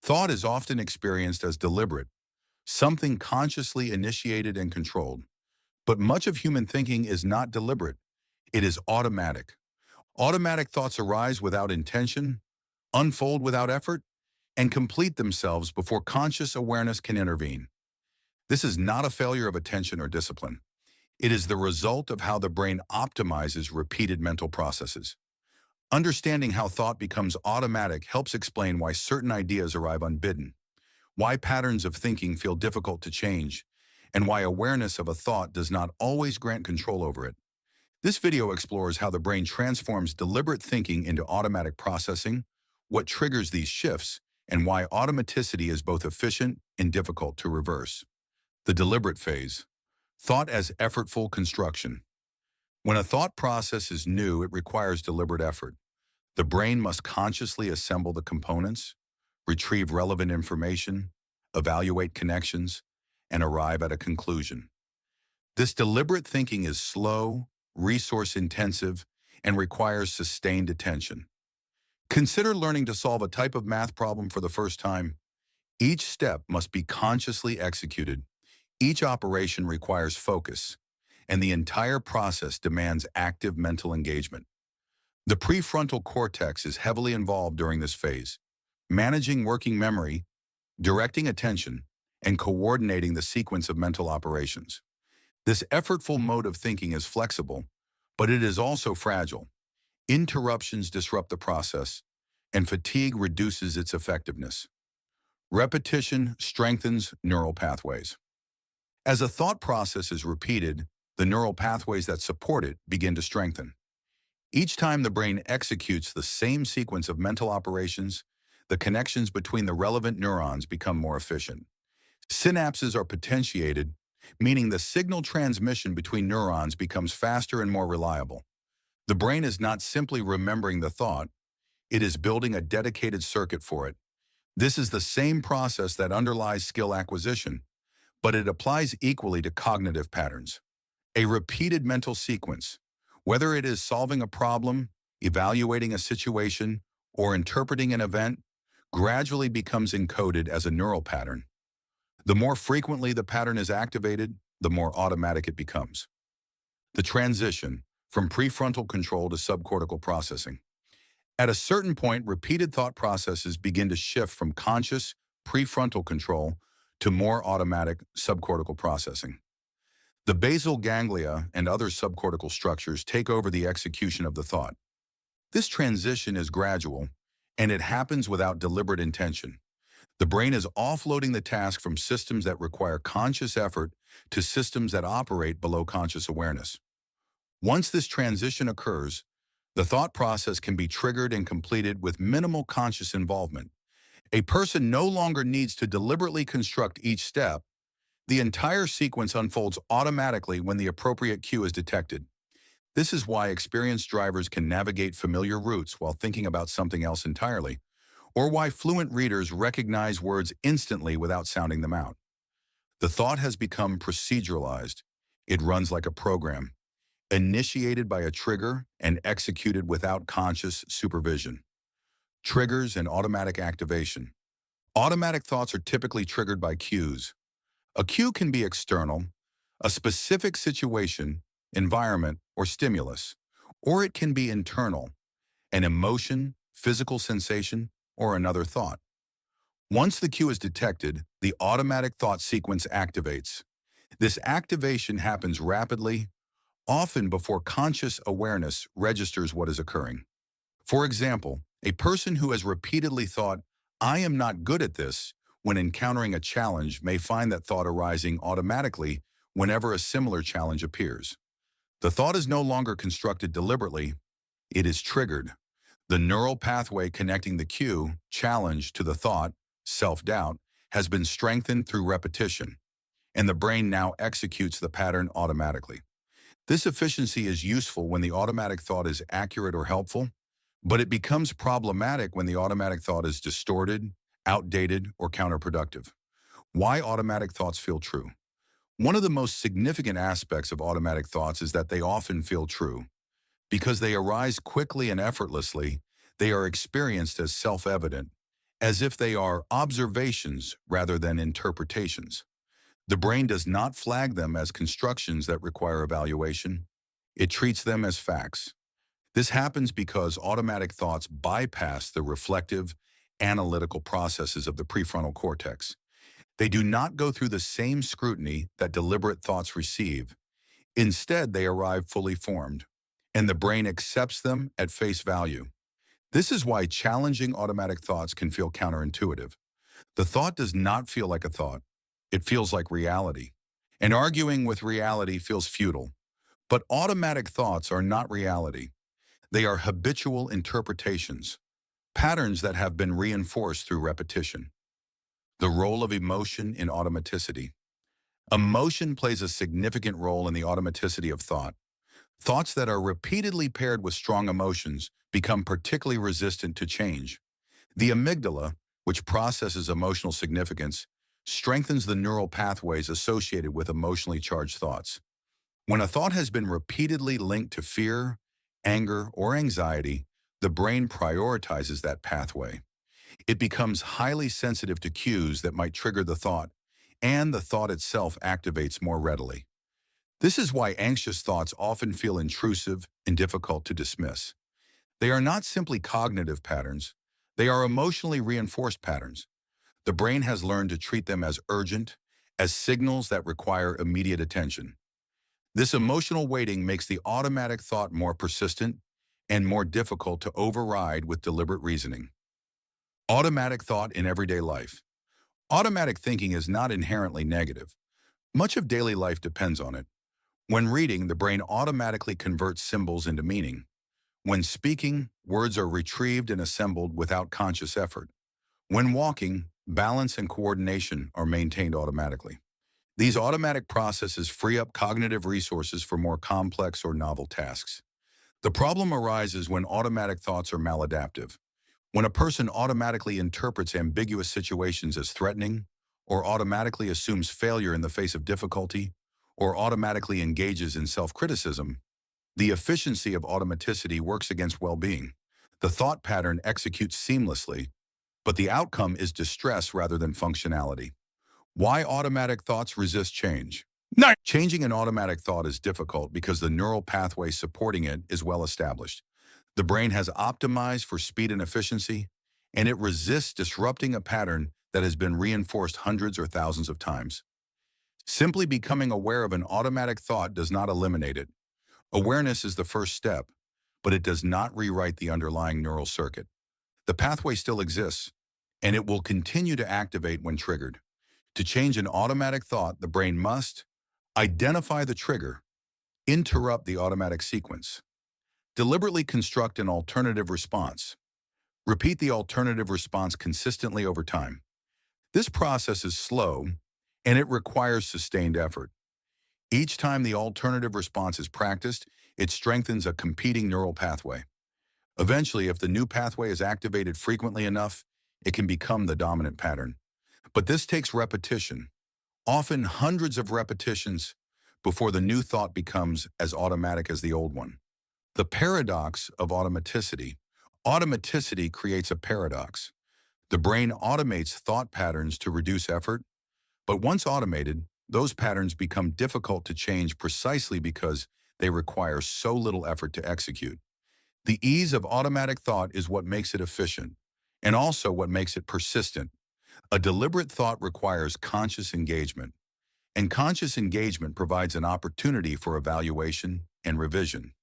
Thought is often experienced as deliberate, something consciously initiated and controlled. But much of human thinking is not deliberate. It is automatic. Automatic thoughts arise without intention, unfold without effort, and complete themselves before conscious awareness can intervene. This is not a failure of attention or discipline. It is the result of how the brain optimizes repeated mental processes. Understanding how thought becomes automatic helps explain why certain ideas arrive unbidden, why patterns of thinking feel difficult to change, and why awareness of a thought does not always grant control over it. This video explores how the brain transforms deliberate thinking into automatic processing, what triggers these shifts, and why automaticity is both efficient and difficult to reverse. The deliberate phase. Thought as effortful construction. When a thought process is new, it requires deliberate effort. The brain must consciously assemble the components, retrieve relevant information, evaluate connections, and arrive at a conclusion. This deliberate thinking is slow, resource-intensive, and requires sustained attention. Consider learning to solve a type of math problem for the first time. Each step must be consciously executed. Each operation requires focus, and the entire process demands active mental engagement. The prefrontal cortex is heavily involved during this phase, managing working memory, directing attention, and coordinating the sequence of mental operations. This effortful mode of thinking is flexible, but it is also fragile. Interruptions disrupt the process, and fatigue reduces its effectiveness. Repetition strengthens neural pathways. As a thought process is repeated, the neural pathways that support it begin to strengthen. Each time the brain executes the same sequence of mental operations, the connections between the relevant neurons become more efficient. Synapses are potentiated, meaning the signal transmission between neurons becomes faster and more reliable. The brain is not simply remembering the thought, it is building a dedicated circuit for it. This is the same process that underlies skill acquisition, but it applies equally to cognitive patterns. A repeated mental sequence, whether it is solving a problem, evaluating a situation, or interpreting an event, gradually becomes encoded as a neural pattern. The more frequently the pattern is activated, the more automatic it becomes. The transition from prefrontal control to subcortical processing. At a certain point, repeated thought processes begin to shift from conscious prefrontal control to more automatic subcortical processing. The basal ganglia and other subcortical structures take over the execution of the thought. This transition is gradual, and it happens without deliberate intention. The brain is offloading the task from systems that require conscious effort to systems that operate below conscious awareness. Once this transition occurs, the thought process can be triggered and completed with minimal conscious involvement. A person no longer needs to deliberately construct each step. The entire sequence unfolds automatically when the appropriate cue is detected. This is why experienced drivers can navigate familiar routes while thinking about something else entirely, or why fluent readers recognize words instantly without sounding them out. The thought has become proceduralized. It runs like a program, initiated by a trigger and executed without conscious supervision. Triggers and automatic activation. Automatic thoughts are typically triggered by cues. A cue can be external, a specific situation, environment, or stimulus, or it can be internal, an emotion, physical sensation, or another thought. Once the cue is detected, the automatic thought sequence activates. This activation happens rapidly, often before conscious awareness registers what is occurring. For example, a person who has repeatedly thought, "I am not good at this," when encountering a challenge may find that thought arising automatically whenever a similar challenge appears. The thought is no longer constructed deliberately, it is triggered. The neural pathway connecting the cue, challenge, to the thought, self-doubt, has been strengthened through repetition, and the brain now executes the pattern automatically. This efficiency is useful when the automatic thought is accurate or helpful, but it becomes problematic when the automatic thought is distorted, outdated, or counterproductive. Why automatic thoughts feel true? One of the most significant aspects of automatic thoughts is that they often feel true. Because they arise quickly and effortlessly, they are experienced as self-evident, as if they are observations rather than interpretations. The brain does not flag them as constructions that require evaluation. It treats them as facts. This happens because automatic thoughts bypass the reflective, analytical processes of the prefrontal cortex. They do not go through the same scrutiny that deliberate thoughts receive. Instead, they arrive fully formed, and the brain accepts them at face value. This is why challenging automatic thoughts can feel counterintuitive. The thought does not feel like a thought. It feels like reality. And arguing with reality feels futile. But automatic thoughts are not reality. They are habitual interpretations, patterns that have been reinforced through repetition. The role of emotion in automaticity. Emotion plays a significant role in the automaticity of thought. Thoughts that are repeatedly paired with strong emotions become particularly resistant to change. The amygdala, which processes emotional significance, strengthens the neural pathways associated with emotionally charged thoughts. When a thought has been repeatedly linked to fear, anger, or anxiety, the brain prioritizes that pathway. It becomes highly sensitive to cues that might trigger the thought, and the thought itself activates more readily. This is why anxious thoughts often feel intrusive and difficult to dismiss. They are not simply cognitive patterns, they are emotionally reinforced patterns. The brain has learned to treat them as urgent, as signals that require immediate attention. This emotional weighting makes the automatic thought more persistent and more difficult to override with deliberate reasoning. Automatic thought in everyday life. Automatic thinking is not inherently negative. Much of daily life depends on it. When reading, the brain automatically converts symbols into meaning. When speaking, words are retrieved and assembled without conscious effort. When walking, balance and coordination are maintained automatically. These automatic processes free up cognitive resources for more complex or novel tasks. The problem arises when automatic thoughts are maladaptive. When a person automatically interprets ambiguous situations as threatening, or automatically assumes failure in the face of difficulty, or automatically engages in self-criticism, the efficiency of automaticity works against well-being. The thought pattern executes seamlessly, but the outcome is distress rather than functionality. Why automatic thoughts resist change? No. Changing an automatic thought is difficult because the neural pathway supporting it is well established. The brain has optimized for speed and efficiency, and it resists disrupting a pattern that has been reinforced hundreds or thousands of times. Simply becoming aware of an automatic thought does not eliminate it. Awareness is the first step, but it does not rewrite the underlying neural circuit. The pathway still exists, and it will continue to activate when triggered. To change an automatic thought, the brain must identify the trigger, interrupt the automatic sequence, deliberately construct an alternative response, repeat the alternative response consistently over time. This process is slow, and it requires sustained effort. Each time the alternative response is practiced, it strengthens a competing neural pathway. Eventually, if the new pathway is activated frequently enough, it can become the dominant pattern. But this takes repetition, often hundreds of repetitions, before the new thought becomes as automatic as the old one. The paradox of automaticity. Automaticity creates a paradox. The brain automates thought patterns to reduce effort, but once automated, those patterns become difficult to change precisely because they require so little effort to execute. The ease of automatic thought is what makes it efficient, and also what makes it persistent. A deliberate thought requires conscious engagement, and conscious engagement provides an opportunity for evaluation and revision.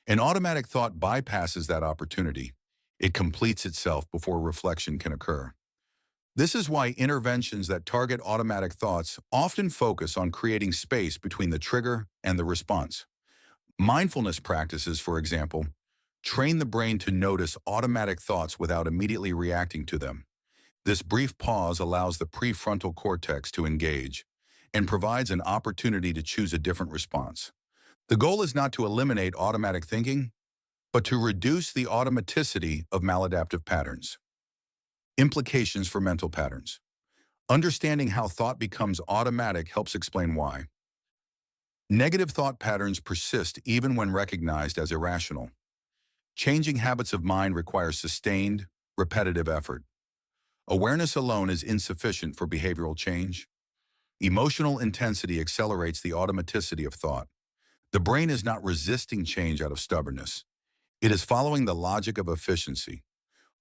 An automatic thought bypasses that opportunity. It completes itself before reflection can occur. This is why interventions that target automatic thoughts often focus on creating space between the trigger and the response. Mindfulness practices, for example, train the brain to notice automatic thoughts without immediately reacting to them. This brief pause allows the prefrontal cortex to engage and provides an opportunity to choose a different response. The goal is not to eliminate automatic thinking, but to reduce the automaticity of maladaptive patterns. Implications for mental patterns. Understanding how thought becomes automatic helps explain why. Negative thought patterns persist even when recognized as irrational. Changing habits of mind requires sustained, repetitive effort. Awareness alone is insufficient for behavioral change. Emotional intensity accelerates the automaticity of thought. The brain is not resisting change out of stubbornness. It is following the logic of efficiency.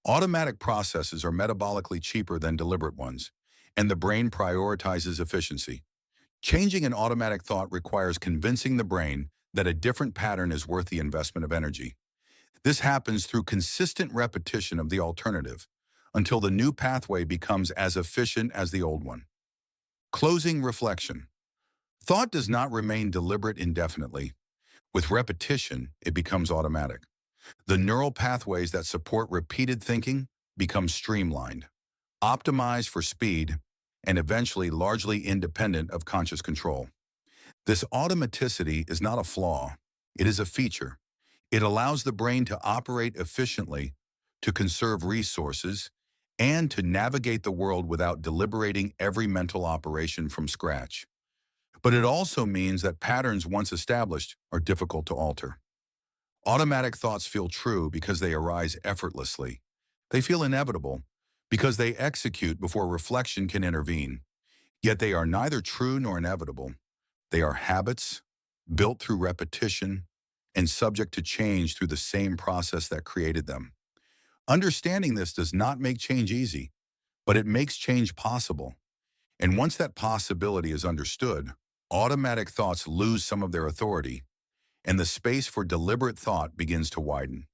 Automatic processes are metabolically cheaper than deliberate ones, and the brain prioritizes efficiency. Changing an automatic thought requires convincing the brain that a different pattern is worth the investment of energy. This happens through consistent repetition of the alternative until the new pathway becomes as efficient as the old one. Closing reflection. Thought does not remain deliberate indefinitely. With repetition, it becomes automatic. The neural pathways that support repeated thinking become streamlined, optimized for speed, and eventually largely independent of conscious control. This automaticity is not a flaw, it is a feature. It allows the brain to operate efficiently, to conserve resources, and to navigate the world without deliberating every mental operation from scratch. But it also means that patterns once established are difficult to alter. Automatic thoughts feel true because they arise effortlessly. They feel inevitable because they execute before reflection can intervene. Yet they are neither true nor inevitable. They are habits, built through repetition, and subject to change through the same process that created them. Understanding this does not make change easy, but it makes change possible. And once that possibility is understood, automatic thoughts lose some of their authority, and the space for deliberate thought begins to widen.